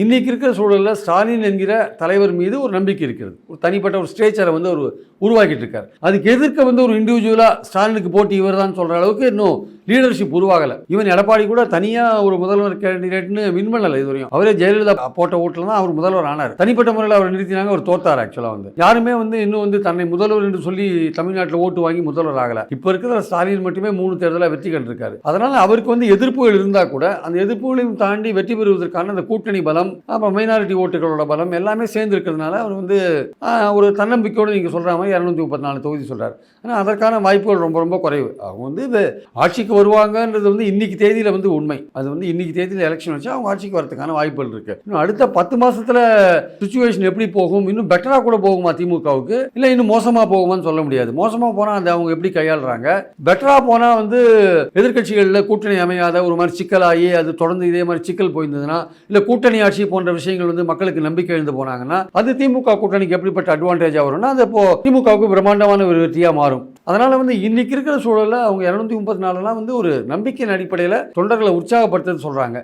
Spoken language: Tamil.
இன்னைக்கு இருக்கிற சூழலில் ஸ்டாலின் என்கிற தலைவர் மீது ஒரு நம்பிக்கை இருக்கிறது. ஒரு தனிப்பட்ட ஒரு ஸ்ட்ரேச்சரை வந்து ஒரு உருவாக்கிட்டு இருக்காரு. அதுக்கு எதிர்க்க வந்து ஒரு இண்டிவிஜுவலாக ஸ்டாலினுக்கு போட்டி இவர் தான் சொல்கிற அளவுக்கு இன்னும் லீடர்ஷிப் உருவாகலை. ஈவன் எடப்பாடி கூட தனியாக ஒரு முதல்வர் கேண்டிடேட்னு வின் பண்ணலை இதுவரையும். அவரே ஜெயலலிதா போட்ட ஓட்டில் தான் அவர் முதல்வர் ஆனார். தனிப்பட்ட முறையில் அவர் நிறுத்தினாங்க, அவர் தோத்தார். ஆக்சுவலாக வந்து யாருமே வந்து இன்னும் வந்து தன்னை முதல்வர் என்று சொல்லி தமிழ்நாட்டில் ஓட்டு வாங்கி முதல்வர் ஆகலை. இப்போ இருக்கிற ஸ்டாலின் மட்டுமே 3 தேர்தலில் வெற்றி கண்டிருக்காரு. அதனால் அவருக்கு வந்து எதிர்ப்புகள் இருந்தால் கூட அந்த எதிர்ப்புகளையும் தாண்டி வெற்றி பெறுவதற்கான அந்த கூட்டணி பலம், அப்புறம் மைனாரிட்டி ஓட்டுகளோட பலம் எல்லாமே சேர்ந்து இருக்கிறதுனால அவர் வந்து ஒரு தன்னம்பிக்கையோடு நீங்கள் சொல்கிற மாதிரி 234 தொகுதி சொல்கிறார். ஆனால் அதற்கான வாய்ப்புகள் ரொம்ப ரொம்ப குறைவு. அவங்க வந்து ஆட்சிக்கு வருவாங்கன்றது வந்து இன்னைக்கு தேதியில் வந்து உண்மை. அது வந்து இன்னைக்கு தேதியில் எலெக்ஷன் வச்சு அவங்க ஆட்சிக்கு வரதுக்கான வாய்ப்புகள் இருக்கு. இன்னும் அடுத்த 10 மாசத்துல சிச்சுவேஷன் எப்படி போகும், இன்னும் பெட்டரா கூட போகுமா திமுகவுக்கு, இல்லை இன்னும் மோசமா போகுமான்னு சொல்ல முடியாது. மோசமா போனா அந்த அவங்க எப்படி கையாளுறாங்க, பெட்டரா போனா வந்து எதிர்கட்சிகளில் கூட்டணி அமையாத ஒரு மாதிரி சிக்கலாகி அது தொடர்ந்து இதே மாதிரி சிக்கல் போயிருந்ததுன்னா, இல்லை கூட்டணி ஆட்சி போன்ற விஷயங்கள் வந்து மக்களுக்கு நம்பிக்கை எழுந்து போனாங்கன்னா அது திமுக கூட்டணிக்கு எப்படிப்பட்ட அட்வான்டேஜா வரும்னா அது இப்போ திமுகவுக்கு பிரம்மாண்டமான ஒரு வெற்றியா மாறும். அதனால வந்து இன்னைக்கு இருக்கிற சூழலில் அவங்க 234 வந்து ஒரு நம்பிக்கையின் அடிப்படையில் தொண்டர்களை உற்சாகப்படுத்துறது சொல்றாங்க.